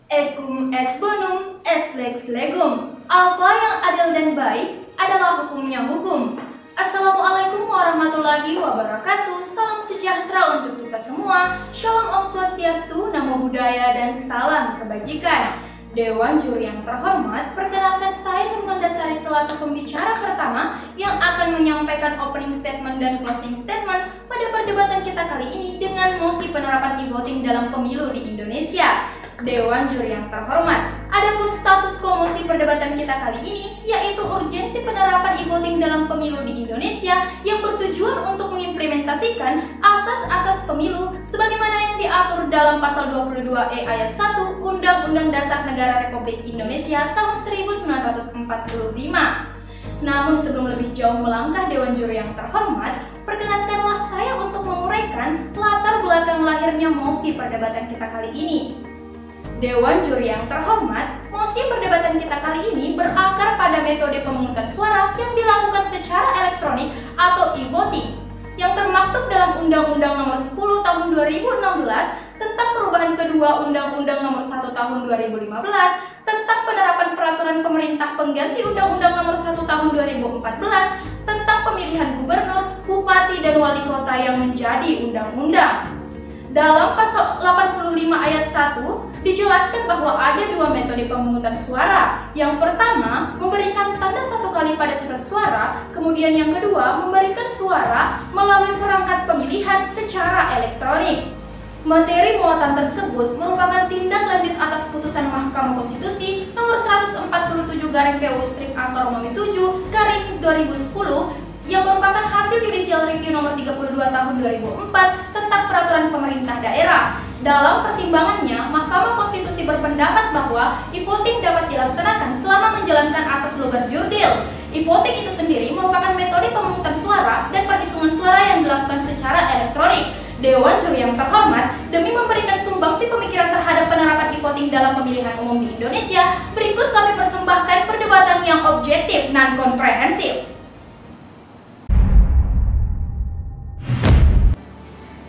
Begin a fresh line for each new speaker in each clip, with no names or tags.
Equum et bonum est lex legum. Apa yang adil dan baik adalah hukumnya hukum. Assalamualaikum warahmatullahi wabarakatuh. Salam sejahtera untuk kita semua. Shalom Om Swastiastu, Namo Buddhaya, dan salam kebajikan. Dewan Juri yang terhormat, perkenalkan saya Nurmanda Sari selaku pembicara pertama yang akan menyampaikan opening statement dan closing statement pada perdebatan kita kali ini dengan mosi penerapan e-voting dalam pemilu di Indonesia. Dewan Juri yang terhormat, adapun status komosi perdebatan kita kali ini yaitu urgensi penerapan e-voting dalam pemilu di Indonesia yang bertujuan untuk mengimplementasikan asas-asas pemilu sebagaimana yang diatur dalam pasal 22E ayat 1 Undang-Undang Dasar Negara Republik Indonesia tahun 1945. Namun sebelum lebih jauh melangkah Dewan Juri yang terhormat, perkenankanlah saya untuk menguraikan latar belakang lahirnya mosi perdebatan kita kali ini. Dewan Juri yang terhormat, mosi perdebatan kita kali ini berakar pada metode pemungutan suara yang dilakukan secara elektronik atau e-voting yang termaktub dalam Undang-Undang Nomor 10 Tahun 2016 tentang perubahan kedua Undang-Undang Nomor 1 Tahun 2015 tentang penerapan peraturan pemerintah pengganti Undang-Undang Nomor 1 Tahun 2014 tentang pemilihan gubernur, bupati, dan wali kota yang menjadi undang-undang. Dalam pasal 85 ayat 1 dijelaskan bahwa ada dua metode pemungutan suara. Yang pertama, memberikan tanda satu kali pada surat suara, kemudian yang kedua, memberikan suara melalui perangkat pemilihan secara elektronik. Materi muatan tersebut merupakan tindak lanjut atas putusan Mahkamah Konstitusi nomor 147/PU/7 yang merupakan hasil Judicial Review nomor 32 tahun 2004 tentang peraturan pemerintah daerah. Dalam pertimbangannya, Mahkamah Konstitusi berpendapat bahwa e-voting dapat dilaksanakan selama menjalankan asas luber jurdil. E-voting itu sendiri merupakan metode pemungutan suara dan perhitungan suara yang dilakukan secara elektronik. Dewan Juri yang terhormat, demi memberikan sumbangsi pemikiran terhadap penerapan e-voting dalam pemilihan umum di Indonesia, berikut kami persembahkan perdebatan yang objektif dan komprehensif.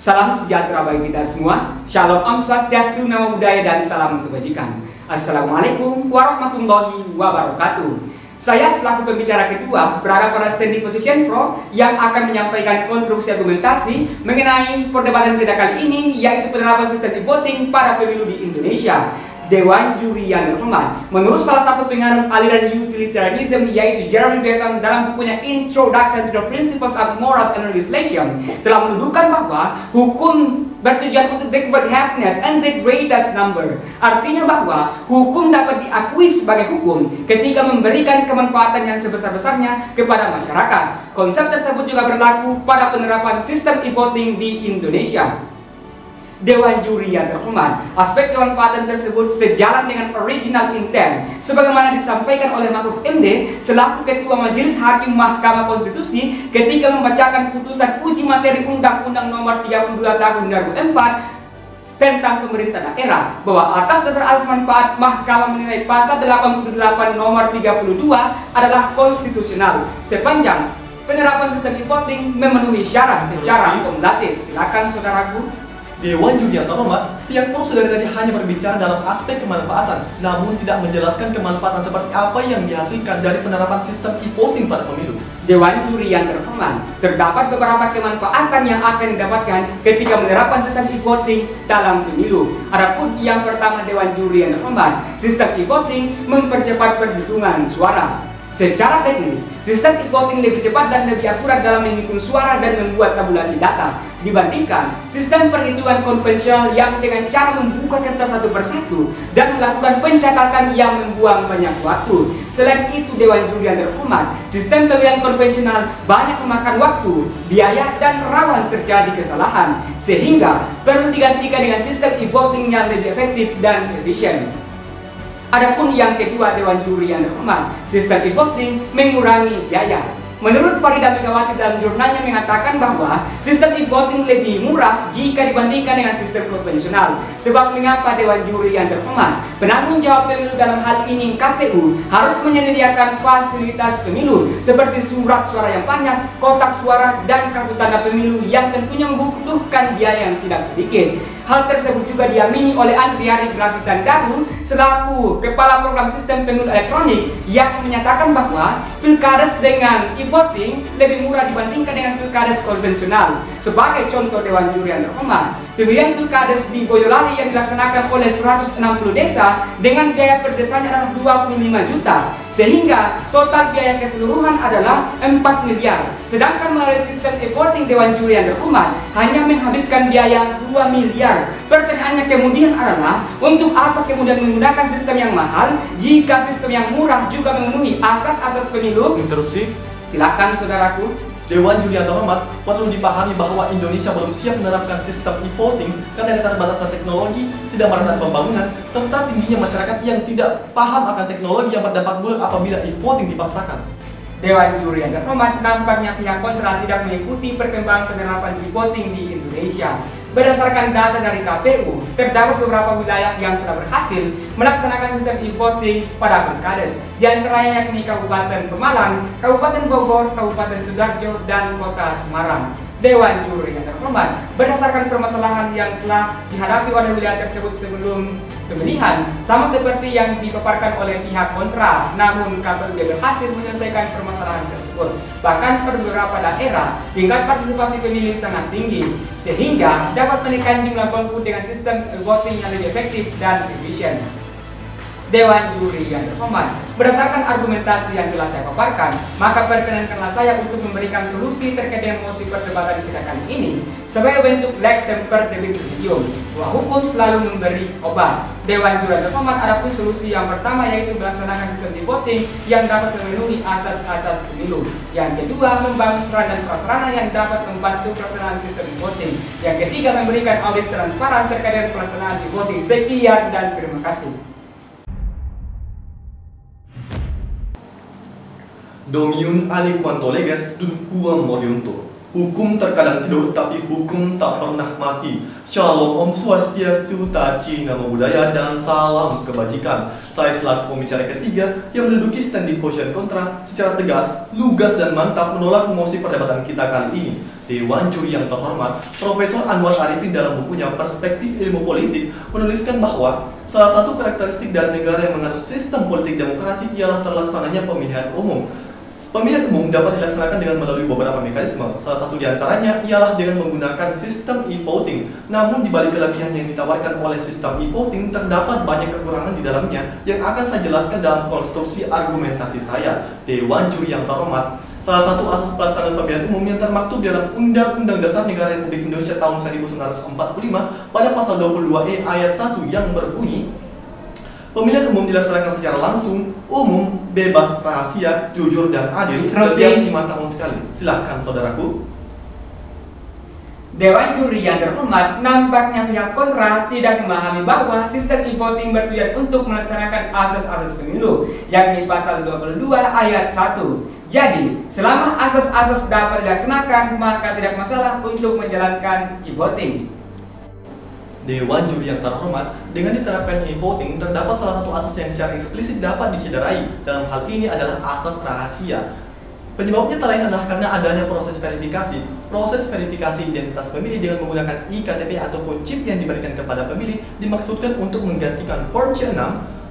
Salam sejahtera bagi kita semua. Shalom Om Swastiastu, Namo Buddhaya, dan salam kebajikan. Assalamualaikum warahmatullahi wabarakatuh. Saya selaku pembicara kedua berada pada standing position pro yang akan menyampaikan konstruksi argumentasi mengenai perdebatan kita kali ini, yaitu penerapan sistem e-voting pada pemilu di Indonesia. Dewan Juri yang terhormat, menurut salah satu penganut aliran utilitarianism yaitu Jeremy Bentham dalam bukunya Introduction to the Principles of Morals and Legislation telah mendudukan bahwa hukum bertujuan untuk the great happiness and the greatest number. Artinya bahwa hukum dapat diakui sebagai hukum ketika memberikan kemanfaatan yang sebesar-besarnya kepada masyarakat. Konsep tersebut juga berlaku pada penerapan sistem e-voting di Indonesia. Dewan Juri yang terhormat, aspek kemanfaatan tersebut sejalan dengan original intent sebagaimana disampaikan oleh Mahfud MD selaku Ketua Majelis Hakim Mahkamah Konstitusi ketika membacakan putusan uji materi Undang-Undang Nomor 32 Tahun 2004 tentang pemerintah daerah, bahwa atas dasar asas manfaat Mahkamah menilai pasal 88 Nomor 32 adalah konstitusional sepanjang penerapan sistem e-voting memenuhi syarat secara akomodatif. Silakan saudaraku.
Dewan Juri yang terhormat, pihak pro dari tadi hanya berbicara dalam aspek kemanfaatan, namun tidak menjelaskan kemanfaatan seperti apa yang dihasilkan dari penerapan sistem e-voting pada pemilu.
Dewan Juri yang terhormat, terdapat beberapa kemanfaatan yang akan didapatkan ketika menerapkan sistem e-voting dalam pemilu. Adapun yang pertama, Dewan Juri yang terhormat, sistem e-voting mempercepat perhitungan suara. Secara teknis, sistem e-voting lebih cepat dan lebih akurat dalam menghitung suara dan membuat tabulasi data dibandingkan sistem perhitungan konvensional yang dengan cara membuka kertas satu persatu dan melakukan pencatatan yang membuang banyak waktu. Selain itu, Dewan Juri yang terhormat, sistem pemilihan konvensional banyak memakan waktu, biaya, dan rawan terjadi kesalahan, sehingga perlu digantikan dengan sistem e-voting yang lebih efektif dan efisien. Adapun yang kedua, Dewan Juri yang terhormat, sistem e-voting mengurangi biaya. Menurut Farida Megawati dalam jurnalnya mengatakan bahwa sistem e-voting lebih murah jika dibandingkan dengan sistem konvensional. Sebab mengapa Dewan Juri yang terhormat, penanggung jawab pemilu dalam hal ini KPU harus menyediakan fasilitas pemilu seperti surat suara yang banyak, kotak suara, dan kartu tanda pemilu yang tentunya membutuhkan biaya yang tidak sedikit. Hal tersebut juga diamini oleh Andriani Grafitan Daru selaku Kepala Program Sistem Pemilu Elektronik yang menyatakan bahwa pilkades dengan e-voting lebih murah dibandingkan dengan pilkades konvensional. Sebagai contoh Dewan Juri yang terhormat, pemilihan pilkades di Boyolali yang dilaksanakan oleh 160 desa dengan biaya per desanya adalah 25 juta, sehingga total biaya keseluruhan adalah 4 miliar. Sedangkan melalui sistem e-voting Dewan Juri yang terhormat hanya menghabiskan biaya 2 miliar. Pertanyaannya kemudian adalah, untuk apa kemudian menggunakan sistem yang mahal jika sistem yang murah juga memenuhi asas-asas pemilu?
Interupsi.
Silakan saudaraku.
Dewan Juri yang terhormat, perlu dipahami bahwa Indonesia belum siap menerapkan sistem e-voting karena keterbatasan teknologi, tidak merata pembangunan, serta tingginya masyarakat yang tidak paham akan teknologi yang berdampak buruk apabila e-voting dipaksakan.
Dewan Juri yang terhormat, nampaknya pihak kontra tidak mengikuti perkembangan penerapan e-voting di Indonesia. Berdasarkan data dari KPU, terdapat beberapa wilayah yang telah berhasil melaksanakan sistem e-voting pada pilkades, di antaranya yakni Kabupaten Pemalang, Kabupaten Bogor, Kabupaten Sidoarjo, dan Kota Semarang. Dewan Juri yang terhormat, berdasarkan permasalahan yang telah dihadapi oleh wilayah tersebut sebelum pemilihan, sama seperti yang dipaparkan oleh pihak kontra, namun KPU berhasil menyelesaikan permasalahan tersebut. Bahkan pada beberapa daerah, tingkat partisipasi pemilih sangat tinggi, sehingga dapat menekan jumlah golput dengan sistem voting yang lebih efektif dan efisien. Dewan Juri yang terhormat, berdasarkan argumentasi yang telah saya paparkan, maka perkenankanlah saya untuk memberikan solusi terkait dengan mosi perdebatan kita kali ini sebagai bentuk lex semper delicti idiom, bahwa hukum selalu memberi obat. Dewan Juri yang terhormat, adapun solusi yang pertama yaitu melaksanakan sistem e-voting yang dapat memenuhi asas-asas pemilu. Yang kedua, membangun sarana dan prasarana yang dapat membantu pelaksanaan sistem e-voting. Yang ketiga, memberikan audit transparan terkait dengan pelaksanaan e-voting. Sekian dan terima kasih.
Domiun aliquanto leges dun quam moriuntur. Hukum terkadang tidur, tapi hukum tak pernah mati. Shalom, Om Swastiastu, Taci, Nama Budaya, dan salam kebajikan. Saya selaku pembicara ketiga yang menduduki standing position kontra secara tegas, lugas, dan mantap menolak mosi perdebatan kita kali ini. Dewan Juri yang terhormat, Profesor Anwar Arifin dalam bukunya Perspektif Ilmu Politik menuliskan bahwa salah satu karakteristik dari negara yang menganut sistem politik demokrasi ialah terlaksananya pemilihan umum. Pemilihan umum dapat dilaksanakan dengan melalui beberapa mekanisme. Salah satu diantaranya ialah dengan menggunakan sistem e-voting. Namun di balik kelebihan yang ditawarkan oleh sistem e-voting, terdapat banyak kekurangan di dalamnya yang akan saya jelaskan dalam konstruksi argumentasi saya. Dewan Juri yang terhormat, salah satu asas pelaksanaan pemilihan umum yang termaktub dalam Undang-Undang Dasar Negara Republik Indonesia tahun 1945 pada pasal 22E ayat 1 yang berbunyi, pemilihan umum dilaksanakan secara langsung, umum, bebas, rahasia, jujur, dan adil setiap 5 tahun sekali. Silahkan saudaraku.
Dewan Juri yang terhormat, nampaknya pihak kontra tidak memahami bahwa sistem e-voting bertujuan untuk melaksanakan asas-asas pemilu, yakni pasal 22 ayat 1. Jadi, selama asas-asas dapat dilaksanakan, maka tidak masalah untuk menjalankan e-voting.
Dewan Juri yang terhormat, dengan diterapkan e-voting, terdapat salah satu asas yang secara eksplisit dapat dicederai. Dalam hal ini adalah asas rahasia. Penyebabnya tak lain adalah karena adanya proses verifikasi. Proses verifikasi identitas pemilih dengan menggunakan e-KTP ataupun chip yang diberikan kepada pemilih dimaksudkan untuk menggantikan form C6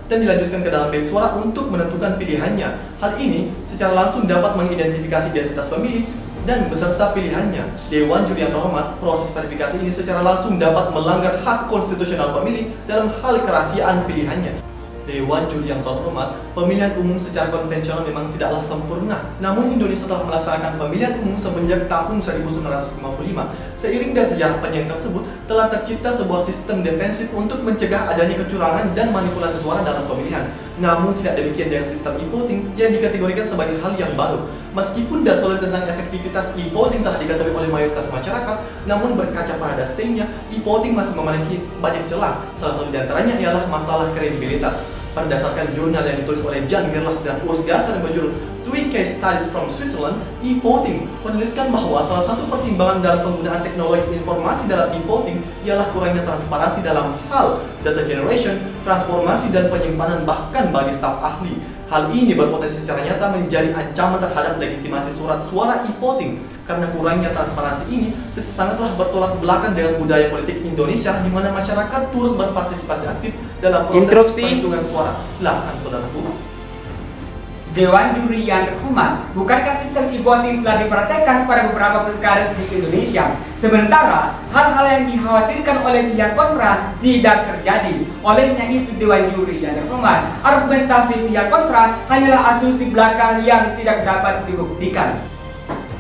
dan dilanjutkan ke dalam bank suara untuk menentukan pilihannya. Hal ini secara langsung dapat mengidentifikasi identitas pemilih dan beserta pilihannya. Dewan Juri yang terhormat, proses verifikasi ini secara langsung dapat melanggar hak konstitusional pemilih dalam hal kerahasiaan pilihannya. Dewan Juri yang terhormat, pemilihan umum secara konvensional memang tidaklah sempurna. Namun Indonesia telah melaksanakan pemilihan umum semenjak tahun 1955. Seiring dengan sejarah panjang tersebut, telah tercipta sebuah sistem defensif untuk mencegah adanya kecurangan dan manipulasi suara dalam pemilihan. Namun tidak demikian dengan sistem e-voting yang dikategorikan sebagai hal yang baru. Meskipun dasar tentang efektivitas e-voting telah diketahui oleh mayoritas masyarakat, namun berkaca pada dasarnya, e-voting masih memiliki banyak celah. Salah satu diantaranya ialah masalah kredibilitas. Berdasarkan jurnal yang ditulis oleh Jan Gerlach dan Urs Gasser berjudul Three Case Studies from Switzerland, e-voting menuliskan bahwa salah satu pertimbangan dalam penggunaan teknologi informasi dalam e-voting ialah kurangnya transparansi dalam hal data generation, transformasi, dan penyimpanan bahkan bagi staf ahli. Hal ini berpotensi secara nyata menjadi ancaman terhadap legitimasi surat suara e-voting karena kurangnya transparansi ini sangatlah bertolak belakang dengan budaya politik Indonesia di mana masyarakat turut berpartisipasi aktif dalam proses perhitungan suara. Silakan saudaraku.
Dewan Juri yang terhormat, bukankah sistem e-voting telah dipraktekkan pada beberapa pilkada di Indonesia? Sementara hal-hal yang dikhawatirkan oleh pihak kontra tidak terjadi. Olehnya itu Dewan Juri yang terhormat, argumentasi pihak kontra hanyalah asumsi belaka yang tidak dapat dibuktikan.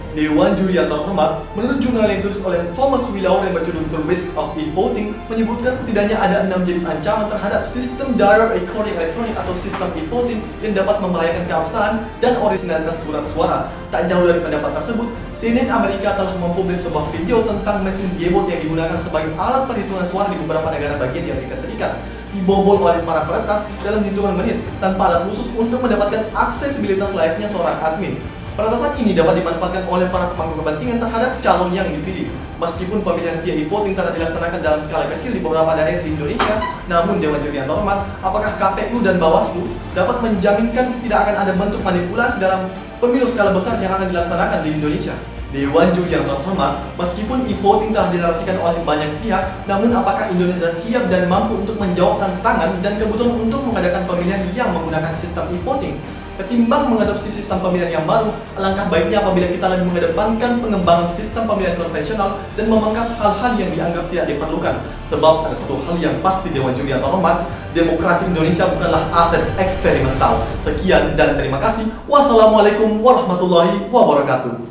Dewan Juri yang terhormat, menurut jurnal yang ditulis oleh Thomas Willow yang berjudul The Risk of E-Voting, menyebutkan setidaknya ada 6 jenis ancaman terhadap sistem direct recording elektronik atau sistem e-voting yang dapat membahayakan keabsahan dan orisinalitas surat suara. Tak jauh dari pendapat tersebut, CNN Amerika telah mempublis sebuah video tentang mesin Diebot yang digunakan sebagai alat perhitungan suara di beberapa negara bagian di Amerika Serikat. Dibobol oleh para peretas dalam hitungan menit tanpa alat khusus untuk mendapatkan aksesibilitas layaknya seorang admin. Peretasan ini dapat dimanfaatkan oleh para pemangku kepentingan terhadap calon yang dipilih. Meskipun pemilihan via e-voting telah dilaksanakan dalam skala kecil di beberapa daerah di Indonesia, namun Dewan Juri yang terhormat, apakah KPU dan Bawaslu dapat menjaminkan tidak akan ada bentuk manipulasi dalam pemilu skala besar yang akan dilaksanakan di Indonesia? Dewan Juri yang terhormat, meskipun e-voting telah dinarasikan oleh banyak pihak, namun apakah Indonesia siap dan mampu untuk menjawab tantangan dan kebutuhan untuk mengadakan pemilihan yang menggunakan sistem e-voting? Ketimbang mengadopsi sistem pemilihan yang baru, alangkah baiknya apabila kita lebih mengedepankan pengembangan sistem pemilihan konvensional dan memangkas hal-hal yang dianggap tidak diperlukan. Sebab ada satu hal yang pasti Dewan Juri yang terhormat, demokrasi Indonesia bukanlah aset eksperimental. Sekian dan terima kasih. Wassalamualaikum warahmatullahi wabarakatuh.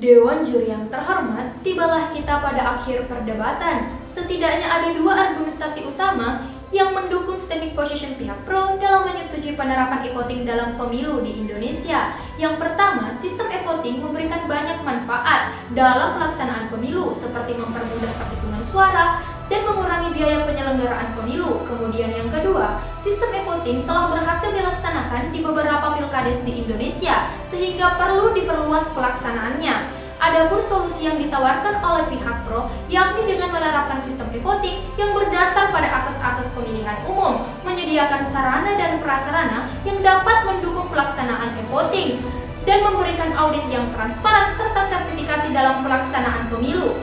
Dewan Juri yang terhormat, tibalah kita pada akhir perdebatan. Setidaknya ada 2 argumentasi utama yang mendukung standing position pihak pro dalam menyetujui penerapan e-voting dalam pemilu di Indonesia. Yang pertama, sistem e-voting memberikan banyak manfaat dalam pelaksanaan pemilu seperti mempermudah perhitungan suara dan mengurangi biaya penyelenggaraan pemilu. Kemudian yang kedua, sistem e-voting telah berhasil dilaksanakan di beberapa pilkades di Indonesia sehingga perlu diperluas pelaksanaannya. Adapun solusi yang ditawarkan oleh pihak pro, yakni dengan menerapkan sistem e-voting yang berdasar pada asas-asas pemilihan umum, menyediakan sarana dan prasarana yang dapat mendukung pelaksanaan e-voting, dan memberikan audit yang transparan serta sertifikasi dalam pelaksanaan pemilu.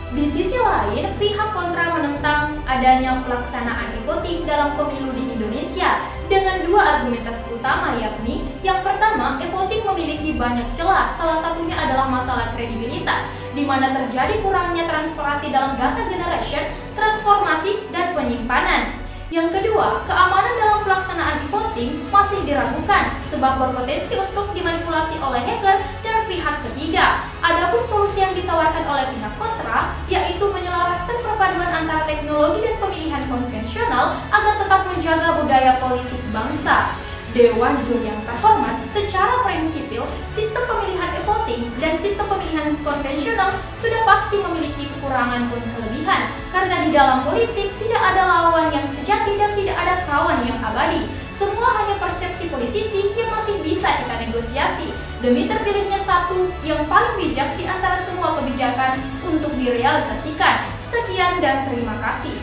Di sisi lain, pihak kontra menentang adanya pelaksanaan e-voting dalam pemilu di Indonesia dengan 2 argumentasi utama, yakni yang pertama, e-voting memiliki banyak celah, salah satunya adalah masalah kredibilitas, di mana terjadi kurangnya transparansi dalam data generation, transformasi, dan penyimpanan. Yang kedua, keamanan dalam pelaksanaan e-voting masih diragukan sebab berpotensi untuk dimanipulasi oleh hacker dan pihak ketiga. Adapun solusi yang ditawarkan oleh pihak kontra yaitu menyelaraskan perpaduan antara teknologi dan pemilihan konvensional agar tetap menjaga budaya politik bangsa. Dewan Juri yang terhormat, secara prinsipil, sistem pemilihan e-voting dan sistem pemilihan konvensional sudah pasti memiliki kekurangan pun kelebihan, karena di dalam politik tidak ada lawan yang sejati dan tidak ada kawan yang abadi. Semua hanya persepsi politisi yang masih bisa kita negosiasi demi terpilihnya satu yang paling bijak di antara semua kebijakan untuk direalisasikan. Sekian dan terima kasih.